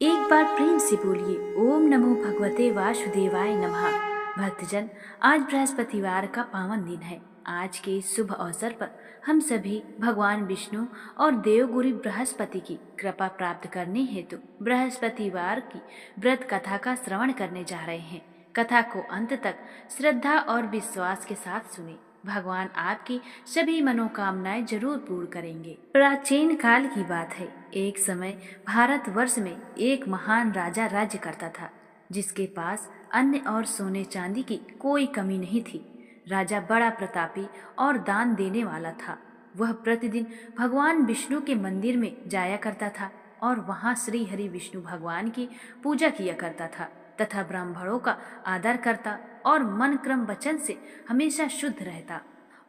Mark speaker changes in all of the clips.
Speaker 1: एक बार प्रेम से बोलिए ओम नमो भगवते वासुदेवाय नमः। भक्तजन, आज बृहस्पतिवार का पावन दिन है। आज के इस शुभ अवसर पर हम सभी भगवान विष्णु और देवगुरु बृहस्पति की कृपा प्राप्त करने हेतु बृहस्पतिवार की व्रत कथा का श्रवण करने जा रहे हैं। कथा को अंत तक श्रद्धा और विश्वास के साथ सुने। भगवान आपकी सभी मनोकामनाएं जरूर पूर्ण करेंगे। प्राचीन काल की बात है। एक समय भारतवर्ष में एक महान राजा राज्य करता था, जिसके पास अन्न और सोने चांदी की कोई कमी नहीं थी। राजा बड़ा प्रतापी और दान देने वाला था। वह प्रतिदिन भगवान विष्णु के मंदिर में जाया करता था और वहां श्री हरि विष्णु भगवान की पूजा किया करता था तथा ब्राह्मणों का आदर करता और मन क्रम वचन से हमेशा शुद्ध रहता।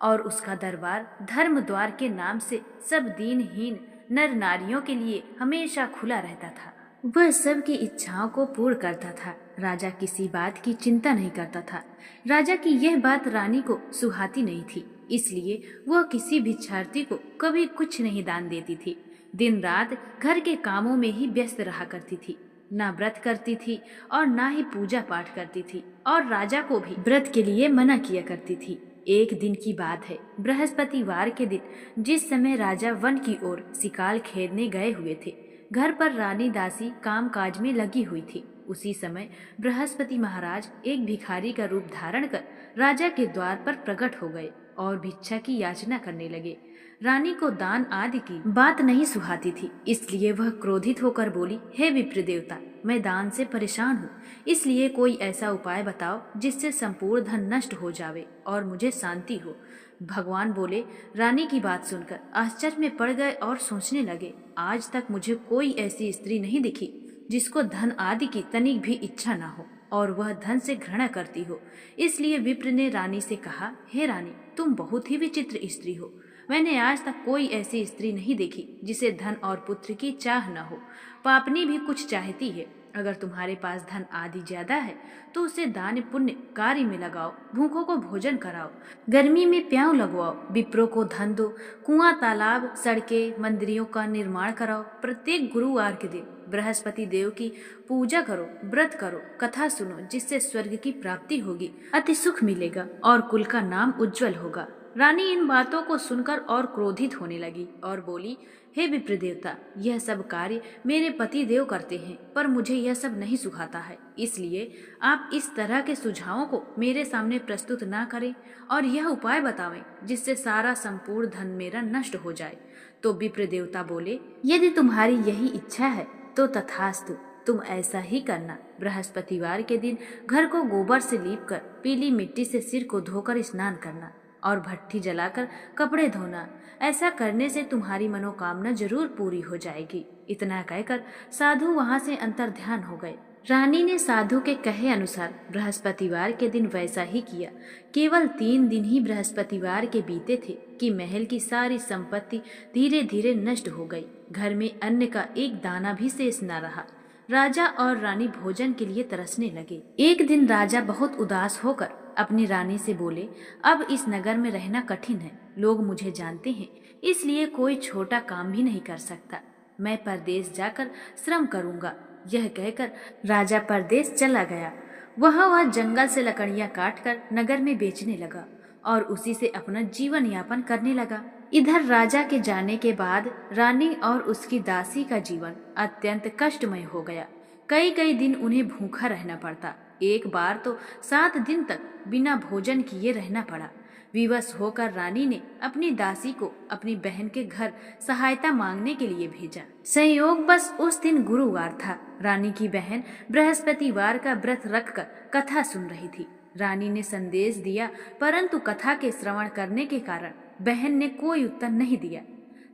Speaker 1: और उसका दरबार धर्म द्वार के नाम से सब दीनहीन नर नारियों के लिए हमेशा खुला रहता था। वह सबकी इच्छाओं को पूर्ण करता था। राजा किसी बात की चिंता नहीं करता था। राजा की यह बात रानी को सुहाती नहीं थी, इसलिए वह किसी भिक्षार्थी को कभी कुछ नहीं दान देती थी। दिन रात घर के कामों में ही व्यस्त रहा करती थी। ना व्रत करती थी और ना ही पूजा पाठ करती थी, और राजा को भी व्रत के लिए मना किया करती थी। एक दिन की बात है। बृहस्पतिवार के दिन, जिस समय राजा वन की ओर शिकार खेलने गए हुए थे, घर पर रानी दासी कामकाज में लगी हुई थी। उसी समय बृहस्पति महाराज एक भिखारी का रूप धारण कर राजा के द्वार पर प्रकट हो गए और भिक्षा की याचना करने लगे। रानी को दान आदि की बात नहीं सुहाती थी, इसलिए वह क्रोधित होकर बोली, हे विप्र देवता, मैं दान से परेशान हूँ, इसलिए कोई ऐसा उपाय बताओ जिससे संपूर्ण धन नष्ट हो जावे और मुझे शांति हो। भगवान बोले। रानी की बात सुनकर आश्चर्य में पड़ गए और सोचने लगे, आज तक मुझे कोई ऐसी स्त्री नहीं दिखी जिसको धन आदि की तनिक भी इच्छा न हो और वह धन से घृणा करती हो। इसलिए विप्र ने रानी से कहा, हे रानी, तुम बहुत ही विचित्र स्त्री हो। मैंने आज तक कोई ऐसी स्त्री नहीं देखी जिसे धन और पुत्र की चाह न हो। पापनी भी कुछ चाहती है। अगर तुम्हारे पास धन आदि ज्यादा है तो उसे दान पुण्य कार्य में लगाओ, भूखों को भोजन कराओ, गर्मी में प्याऊ लगवाओ, विप्रों को धन दो, कुआं तालाब सड़कें मंदिरों का निर्माण कराओ। प्रत्येक गुरुवार के दिन बृहस्पति देव की पूजा करो, व्रत करो, कथा सुनो, जिससे स्वर्ग की प्राप्ति होगी, अति सुख मिलेगा और कुल का नाम उज्जवल होगा। रानी इन बातों को सुनकर और क्रोधित होने लगी और बोली, हे विप्र देवता, यह सब कार्य मेरे पति देव करते हैं, पर मुझे यह सब नहीं सुहाता है। इसलिए आप इस तरह के सुझावों को मेरे सामने प्रस्तुत ना करें और यह उपाय बतावें जिससे सारा संपूर्ण धन मेरा नष्ट हो जाए। तो विप्र देवता बोले, यदि तुम्हारी यही इच्छा है तो तथास्तु, तुम ऐसा ही करना। बृहस्पतिवार के दिन घर को गोबर से लीपकर पीली मिट्टी से सिर को धोकर स्नान करना और भट्ठी जलाकर कपड़े धोना। ऐसा करने से तुम्हारी मनोकामना जरूर पूरी हो जाएगी। इतना कहकर साधु वहां से अंतर ध्यान हो गए। रानी ने साधु के कहे अनुसार बृहस्पतिवार के दिन वैसा ही किया। केवल 3 दिन ही बृहस्पतिवार के बीते थे कि महल की सारी संपत्ति धीरे धीरे नष्ट हो गई। घर में अन्न का एक दाना भी शेष न रहा। राजा और रानी भोजन के लिए तरसने लगे। एक दिन राजा बहुत उदास होकर अपनी रानी से बोले, अब इस नगर में रहना कठिन है। लोग मुझे जानते हैं, इसलिए कोई छोटा काम भी नहीं कर सकता। मैं परदेश जाकर श्रम करूंगा। यह कहकर राजा परदेश चला गया। वह जंगल से लकड़ियां काटकर नगर में बेचने लगा और उसी से अपना जीवन यापन करने लगा। इधर राजा के जाने के बाद रानी और उसकी दासी का जीवन अत्यंत कष्टमय हो गया। कई कई दिन उन्हें भूखा रहना पड़ता। एक बार तो 7 दिन तक बिना भोजन किए रहना पड़ा। विवश होकर रानी ने अपनी दासी को अपनी बहन के घर सहायता मांगने के लिए भेजा। संयोग बस उस दिन गुरुवार था। रानी की बहन बृहस्पतिवार का व्रत रखकर कथा सुन रही थी। रानी ने संदेश दिया, परंतु कथा के श्रवण करने के कारण बहन ने कोई उत्तर नहीं दिया।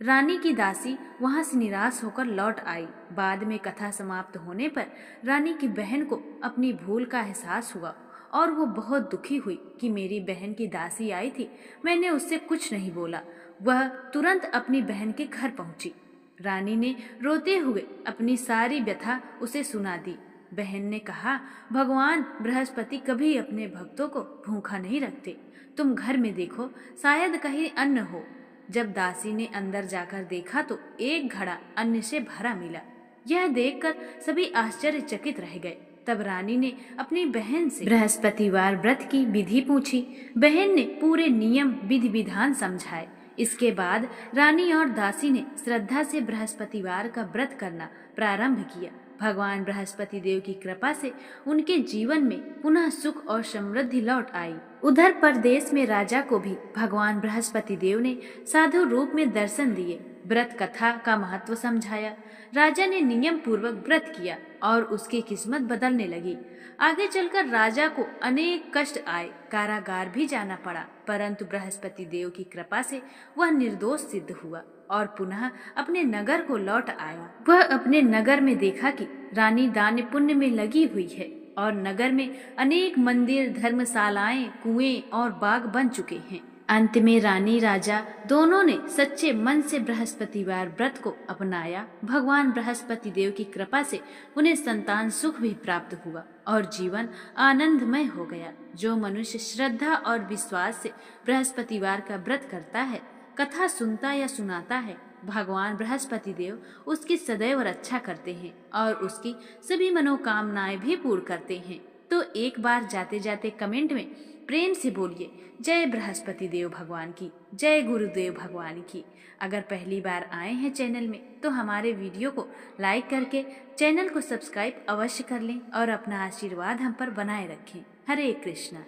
Speaker 1: रानी की दासी वहां से निराश होकर लौट आई। बाद में कथा समाप्त होने पर रानी की बहन को अपनी भूल का एहसास हुआ और वो बहुत दुखी हुई कि मेरी बहन की दासी आई थी, मैंने उससे कुछ नहीं बोला। वह तुरंत अपनी बहन के घर पहुंची। रानी ने रोते हुए अपनी सारी व्यथा उसे सुना दी। बहन ने कहा, भगवान बृहस्पति कभी अपने भक्तों को भूखा नहीं रखते। तुम घर में देखो, शायद कहीं अन्न हो। जब दासी ने अंदर जाकर देखा तो एक घड़ा अन्न से भरा मिला। यह देखकर सभी आश्चर्यचकित रह गए। तब रानी ने अपनी बहन से बृहस्पतिवार व्रत की विधि पूछी। बहन ने पूरे नियम विधि विधान समझाए। इसके बाद रानी और दासी ने श्रद्धा से बृहस्पतिवार का व्रत करना प्रारंभ किया। भगवान बृहस्पति देव की कृपा से उनके जीवन में पुनः सुख और समृद्धि लौट आई। उधर परदेश में राजा को भी भगवान बृहस्पति देव ने साधु रूप में दर्शन दिए, व्रत कथा का महत्व समझाया। राजा ने नियम पूर्वक व्रत किया और उसकी किस्मत बदलने लगी। आगे चलकर राजा को अनेक कष्ट आए, कारागार भी जाना पड़ा, परंतु बृहस्पति देव की कृपा से वह निर्दोष सिद्ध हुआ और पुनः अपने नगर को लौट आया। वह अपने नगर में देखा कि रानी दान पुण्य में लगी हुई है और नगर में अनेक मंदिर, धर्मशालाएं, कुएं और बाग बन चुके हैं। अंत में रानी राजा दोनों ने सच्चे मन से बृहस्पतिवार व्रत को अपनाया। भगवान बृहस्पति देव की कृपा से उन्हें संतान सुख भी प्राप्त हुआ और जीवन आनंदमय हो गया। जो मनुष्य श्रद्धा और विश्वास से बृहस्पतिवार का व्रत करता है, कथा सुनता या सुनाता है, भगवान बृहस्पति देव उसकी सदैव रक्षा करते हैं और उसकी सभी मनोकामनाएं भी पूर्ण करते हैं। तो एक बार जाते जाते कमेंट में प्रेम से बोलिए, जय बृहस्पति देव भगवान की, जय गुरुदेव भगवान की। अगर पहली बार आए हैं चैनल में तो हमारे वीडियो को लाइक करके चैनल को सब्सक्राइब अवश्य कर लें और अपना आशीर्वाद हम पर बनाए रखें। हरे कृष्णा।